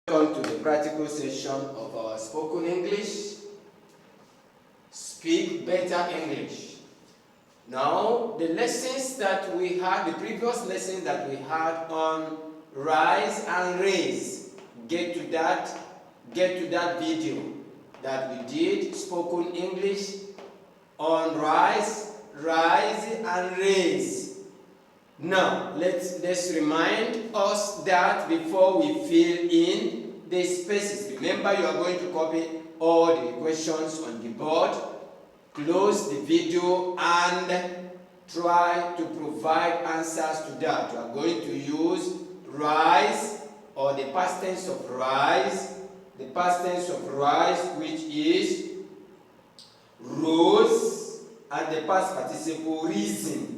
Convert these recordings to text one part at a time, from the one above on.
Welcome to the practical session of our spoken English. Speak better English. Now, the lessons that we had, the previous lessons that we had on rise and raise, get to that video that we did, spoken English on rise and raise. Now, let's remind us that before we fill in the spaces. Remember, you are going to copy all the questions on the board. Close the video and try to provide answers to that. You are going to use rise or the past tense of rise. The past tense of rise, which is rose, and the past participle risen.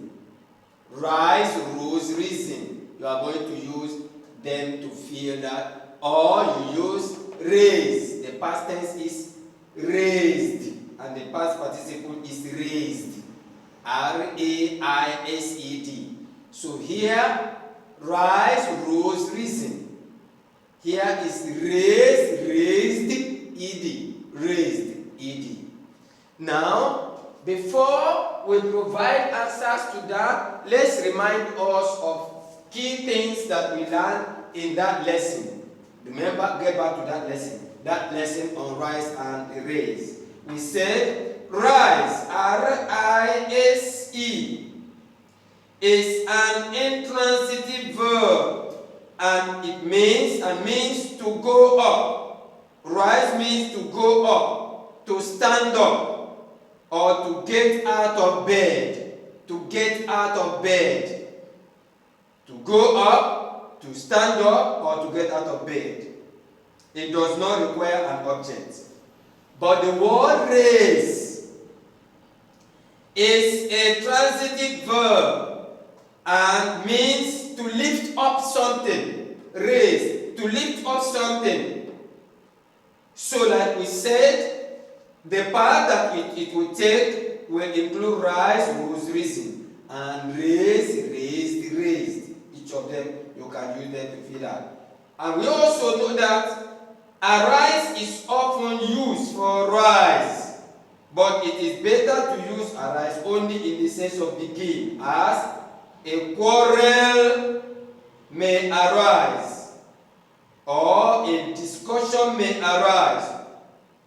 Rise, rose, risen. You are going to use them to fill that. Or you use raise. The past tense is raised. And the past participle is raised. R-A-I-S-E-D. So here, rise, rose, risen. Here is raised, raised, ed. Raised, ed. Now, before we provide answers to that, let's remind us of key things that we learned in that lesson. Remember, get back to that lesson on rise and raise. We said rise, R-I-S-E, is an intransitive verb, and it means to go up. Rise means to go up, to stand up, or to get out of bed. To get out of bed. To go up, to stand up, or to get out of bed. It does not require an object. But the word raise is a transitive verb and means to lift up something. Raise, to lift up something. So like we said, the part that it will take will include rise, rose, risen, and raise, raised, raised. Each of them, you can use them to fill out. And we also know that arise is often used for rise, but it is better to use arise only in the sense of begin, as a quarrel may arise, or a discussion may arise,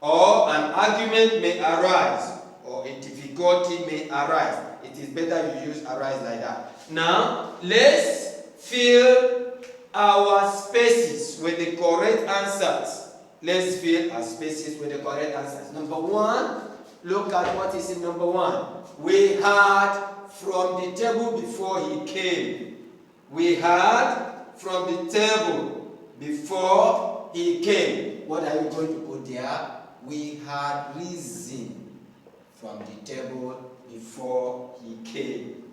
or an argument may arise, or a difficulty may arise. It is better you use arise like that. Now, let's fill our spaces with the correct answers. Let's fill our spaces with the correct answers. Number one, look at what is in number one. We had from the table before he came. We had from the table before he came. What are you going to put there? We had risen from the table before he came.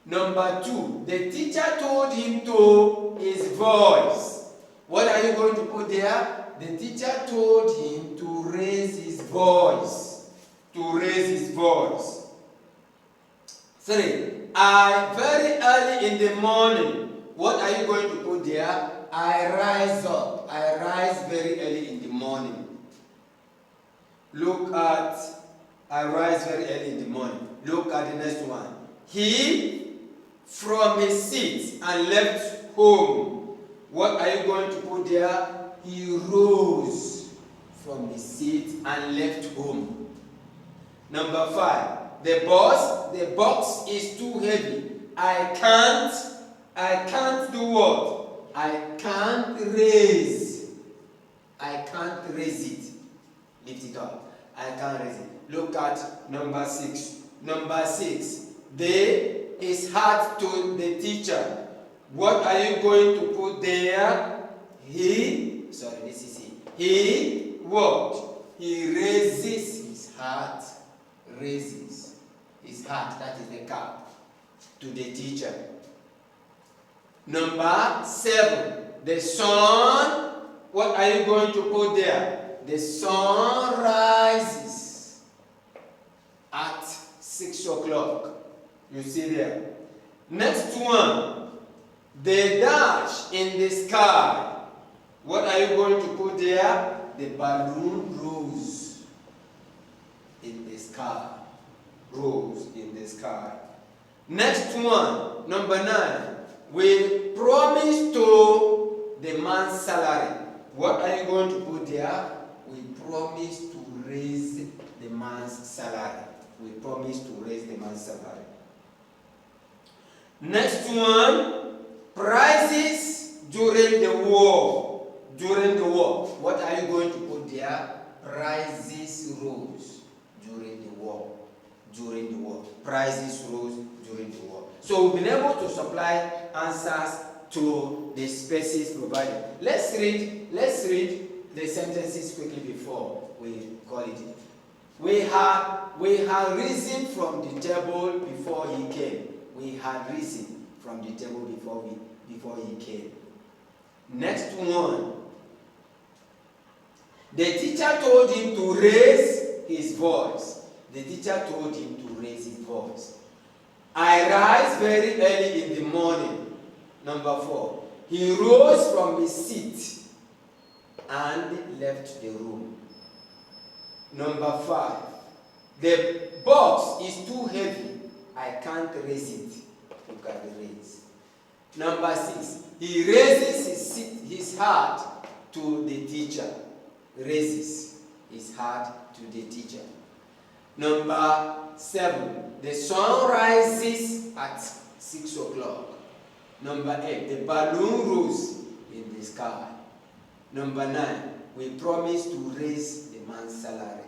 Number two, the teacher told him to his voice. What are you going to put there? The teacher told him to raise his voice. To raise his voice. Three, very early in the morning. What are you going to put there? I rise up. I rise very early in the morning. Look at, I rise very early in the morning. Look at the next one. He from his seat and left home. What are you going to put there? He rose from his seat and left home. Number five. The box is too heavy. I can't do what? I can't raise. I can't raise it. Lift it up. I can't raise it. Look at number six. Number six. Is hard to the teacher. What are you going to put there? He what? He raises his heart. Raises his heart. That is the cap. To the teacher. Number seven. The sun. What are you going to put there? The sun rises at 6 o'clock. You see there. Next one. The dash in the sky. What are you going to put there? The balloon rose in the sky. Rose in the sky. Next one, number 9. We promise to the man's salary. What are you going to put there? We promise to raise the man's salary. We promise to raise the man's salary. Next one, prices during the war. During the war. What are you going to put there? Prices rose during the war. During the war. Prices rose during the war. So we've been able to supply answers to the spaces provided. Let's read the sentences quickly before we call it. We had risen from the table before he came. We had risen from the table before he came. Next one. The teacher told him to raise his voice. The teacher told him to raise his voice. I rise very early in the morning. Number 4. He rose from his seat and left the room. Number 5. The box is too heavy. I can't raise it. You can raise. Number 6. He raises his heart to the teacher. Raises his heart to the teacher. Number 7. The sun rises at 6 o'clock. Number 8. The balloon rose in the sky. Number 9. We promise to raise the man's salary.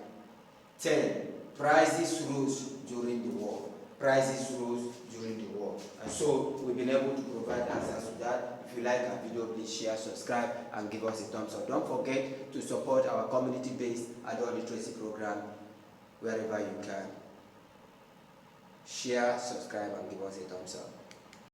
10. Prices rose during the war. Prices rose during the war. And so we've been able to provide answers to that. If you like our video, please share, subscribe, and give us a thumbs up. Don't forget to support our community-based adult literacy program wherever you can. Share, subscribe, and give us a thumbs up.